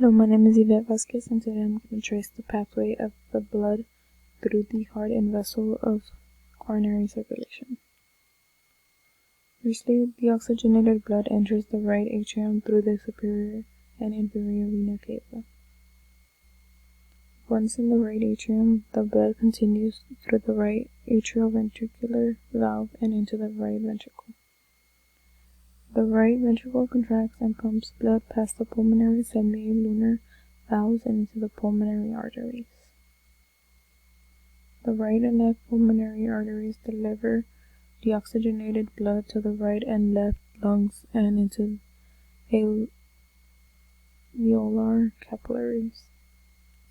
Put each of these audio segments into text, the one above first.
Hello, my name is Yvette Vasquez, and today I'm going to trace the pathway of the blood through the heart and vessel of coronary circulation. Firstly, the oxygenated blood enters the right atrium through the superior and inferior vena cava. Once in the right atrium, the blood continues through the right atrioventricular valve and into the right ventricle. The right ventricle contracts and pumps blood past the pulmonary semilunar valves and into the pulmonary arteries. The right and left pulmonary arteries deliver the oxygenated blood to the right and left lungs and into alveolar capillaries.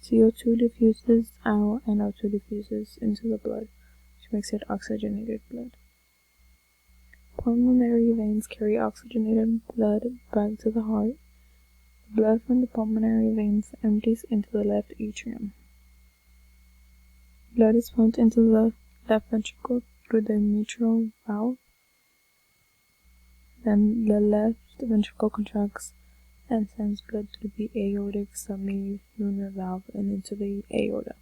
CO2 diffuses out and O2 diffuses into the blood, which makes it oxygenated blood. Pulmonary veins carry oxygenated blood back to the heart. The blood from the pulmonary veins empties into the left atrium. Blood is pumped into the left ventricle through the mitral valve. Then the left ventricle contracts and sends blood through the aortic semilunar valve and into the aorta.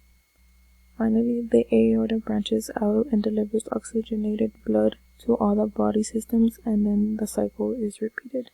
Finally, the aorta branches out and delivers oxygenated blood to all the body systems, and then the cycle is repeated.